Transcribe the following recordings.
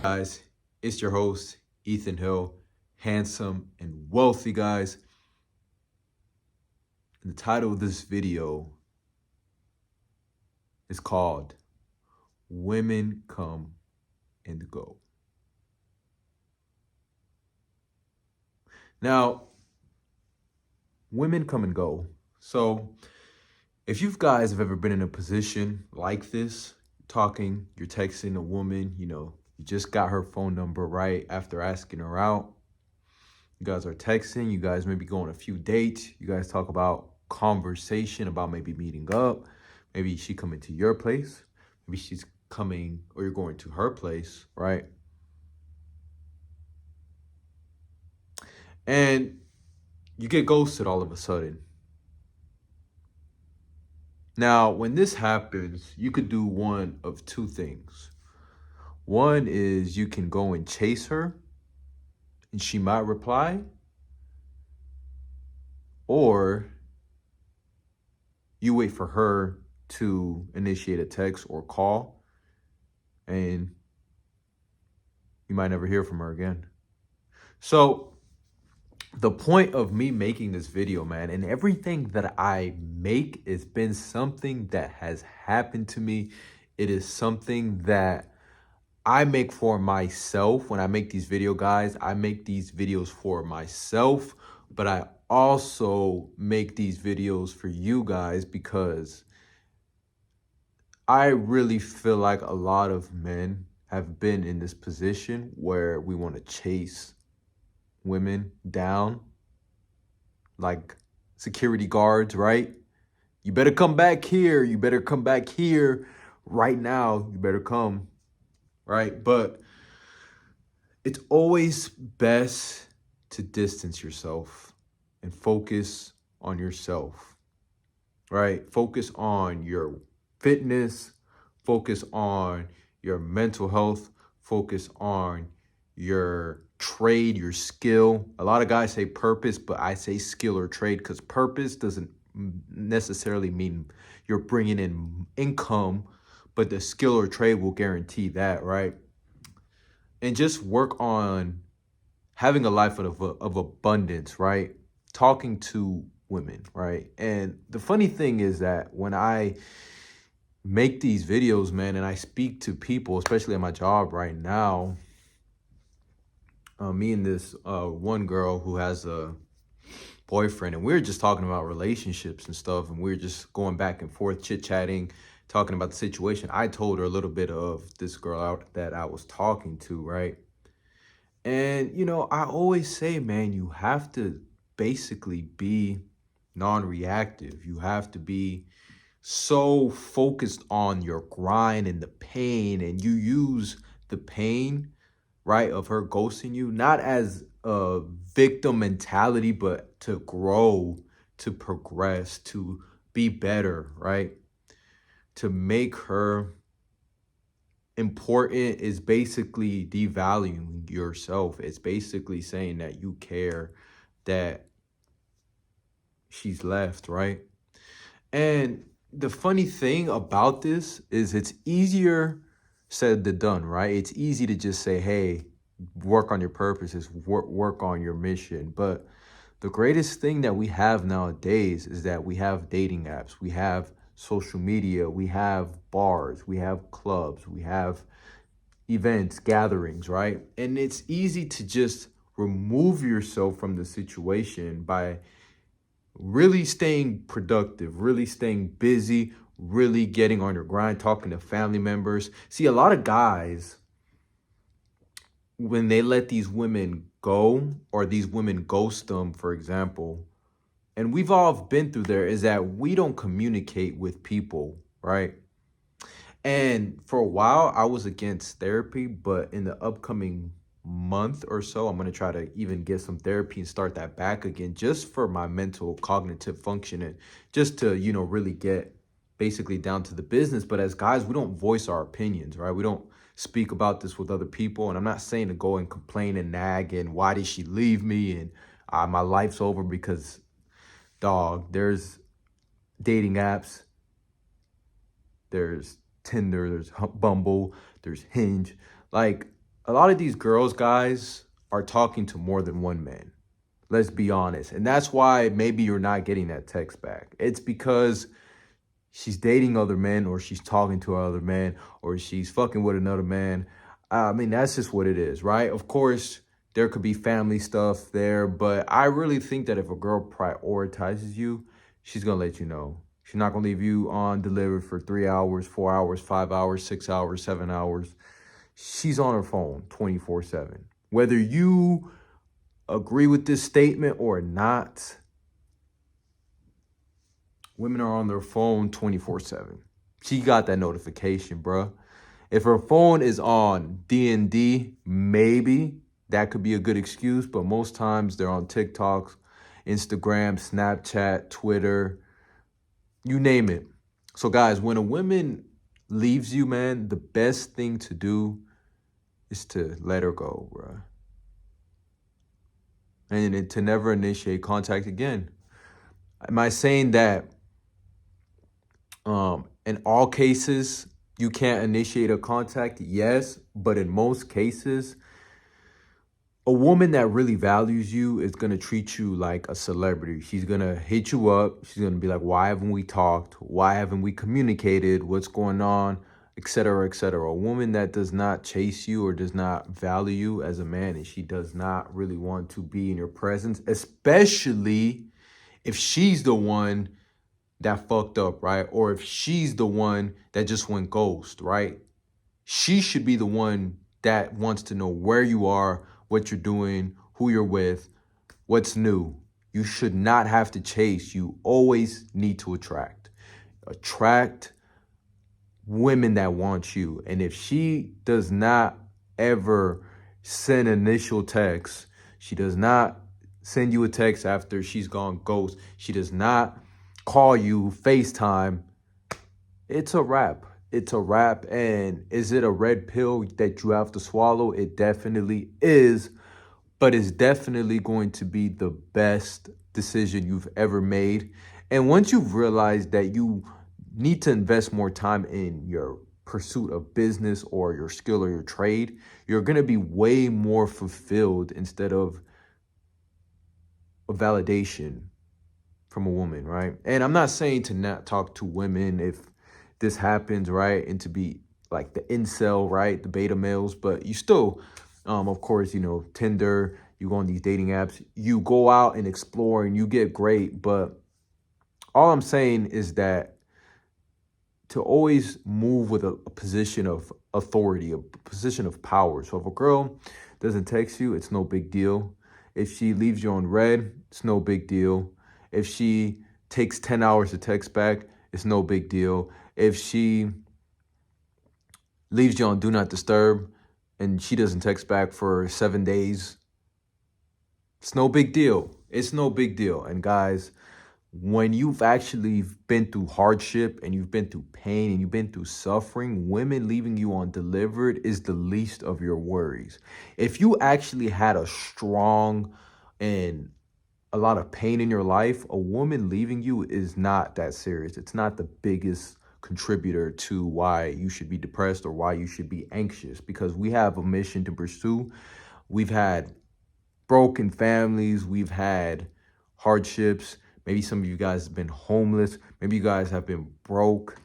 Guys, it's your host, Ethan Hill, handsome and wealthy, guys. And the title of this video is called Women Come and Go. Now, women come and go. So if you guys have ever been in a position like this, you're texting a woman, you just got her phone number right after asking her out. You guys are texting, you guys maybe go on a few dates, you guys talk about conversation about maybe meeting up, maybe she coming to your place, maybe she's coming or you're going to her place, right? And you get ghosted all of a sudden. Now, when this happens, you could do one of two things. One is you can go and chase her and she might reply, or you wait for her to initiate a text or call and you might never hear from her again. So the point of me making this video, man, and everything that I make has been something that has happened to me. It is something that I make for myself. When I make these videos, guys, I make these videos for myself, but I also make these videos for you guys because I really feel like a lot of men have been in this position where we want to chase women down like security guards, right? You better come back here. You better come back here right now. You better come, right? But it's always best to distance yourself and focus on yourself, right? Focus on your fitness, focus on your mental health, focus on your trade, your skill. A lot of guys say purpose, but I say skill or trade because purpose doesn't necessarily mean you're bringing in income, but the skill or trade will guarantee that, right? And just work on having a life of abundance, right? Talking to women, right? And the funny thing is that when I make these videos, man, and I speak to people, especially at my job right now, me and this one girl who has a boyfriend, and we were just talking about relationships and stuff, and we were just going back and forth, chit-chatting, talking about the situation. I told her a little bit of this girl out that I was talking to, right? And, I always say, man, you have to basically be non-reactive. You have to be so focused on your grind and the pain, and you use the pain, right, of her ghosting you, not as a victim mentality, but to grow, to progress, to be better, right? To make her important is basically devaluing yourself. It's basically saying that you care that she's left, right? And the funny thing about this is it's easier said than done, right? It's easy to just say, hey, work on your purposes, work on your mission. But the greatest thing that we have nowadays is that we have dating apps, we have social media, we have bars, we have clubs, we have events, gatherings, right? And it's easy to just remove yourself from the situation by really staying productive, really staying busy, really getting on your grind, talking to family members. See, a lot of guys, when they let these women go or these women ghost them, for example, and we've all been through there, is that we don't communicate with people, right? And for a while, I was against therapy, but in the upcoming month or so, I'm going to try to even get some therapy and start that back again, just for my mental cognitive functioning, just to, really get basically down to the business. But as guys, we don't voice our opinions, right? We don't speak about this with other people. And I'm not saying to go and complain and nag and why did she leave me and my life's over, because dog, there's dating apps, there's Tinder, there's Bumble, there's Hinge. Like, a lot of these girls, guys, are talking to more than one man. Let's be honest. And that's why maybe you're not getting that text back. It's because she's dating other men, or she's talking to other men, or she's fucking with another man. I mean, that's just what it is, right? Of course, there could be family stuff there, but I really think that if a girl prioritizes you, she's going to let you know. She's not going to leave you on delivered for 3 hours, 4 hours, 5 hours, 6 hours, 7 hours. She's on her phone 24/7. Whether you agree with this statement or not, women are on their phone 24/7. She got that notification, bruh. If her phone is on D&D, maybe that could be a good excuse, but most times they're on TikTok, Instagram, Snapchat, Twitter, you name it. So guys, when a woman leaves you, man, the best thing to do is to let her go, bruh. And to never initiate contact again. Am I saying that in all cases you can't initiate a contact? Yes, but in most cases, a woman that really values you is going to treat you like a celebrity. She's going to hit you up. She's going to be like, why haven't we talked? Why haven't we communicated? What's going on? Etc., etc. A woman that does not chase you or does not value you as a man, and she does not really want to be in your presence, especially if she's the one that fucked up, right? Or if she's the one that just went ghost, right? She should be the one that wants to know where you are, what you're doing, who you're with, what's new. You should not have to chase. You always need to attract. Attract women that want you. And if she does not ever send initial text, she does not send you a text after she's gone ghost, she does not call you FaceTime, it's a wrap. It's a wrap. And is it a red pill that you have to swallow? It definitely is. But it's definitely going to be the best decision you've ever made. And once you've realized that you need to invest more time in your pursuit of business or your skill or your trade, you're going to be way more fulfilled instead of a validation from a woman, right? And I'm not saying to not talk to women if this happens, right? And to be like the incel, right? The beta males, but you still, of course, you know, Tinder, you go on these dating apps, you go out and explore and you get great. But all I'm saying is that to always move with a position of authority, a position of power. So if a girl doesn't text you, it's no big deal. If she leaves you on red, it's no big deal. If she takes 10 hours to text back, it's no big deal. If she leaves you on do not disturb and she doesn't text back for 7 days, it's no big deal. It's no big deal. And guys, when you've actually been through hardship and you've been through pain and you've been through suffering, women leaving you undelivered is the least of your worries. If you actually had a strong and a lot of pain in your life, a woman leaving you is not that serious. It's not the biggest contributor to why you should be depressed or why you should be anxious, because we have a mission to pursue. We've had broken families. We've had hardships. Maybe some of you guys have been homeless. Maybe you guys have been broke.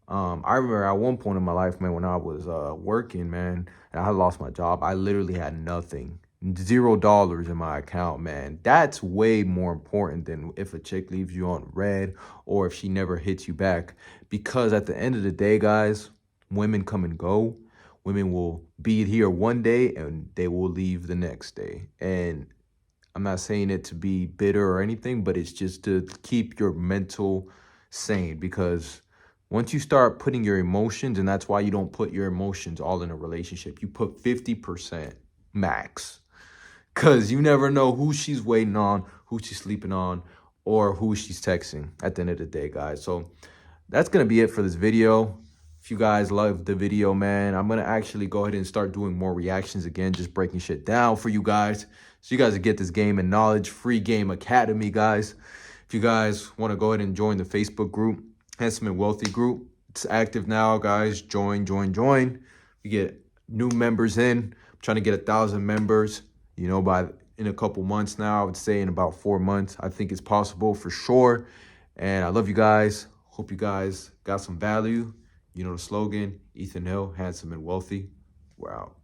I remember at one point in my life, man, when I was working, man, and I lost my job, I literally had nothing. $0 in my account, man. That's way more important than if a chick leaves you on red or if she never hits you back. Because at the end of the day, guys, women come and go. Women will be here one day and they will leave the next day. And I'm not saying it to be bitter or anything, but it's just to keep your mental sane. Because once you start putting your emotions, and that's why you don't put your emotions all in a relationship, you put 50% max. Because you never know who she's waiting on, who she's sleeping on, or who she's texting at the end of the day, guys. So that's going to be it for this video. If you guys loved the video, man, I'm going to actually go ahead and start doing more reactions again, just breaking shit down for you guys. So you guys will get this game and knowledge, free game academy, guys. If you guys want to go ahead and join the Facebook group, Handsome and Wealthy group, It's active now, guys. Join. We get new members in. I'm trying to get 1,000 members, you know, in a couple months now. I would say in about 4 months. I think it's possible for sure. And I love you guys. Hope you guys got some value. You know the slogan, Ethan Hill, handsome and wealthy. We're out.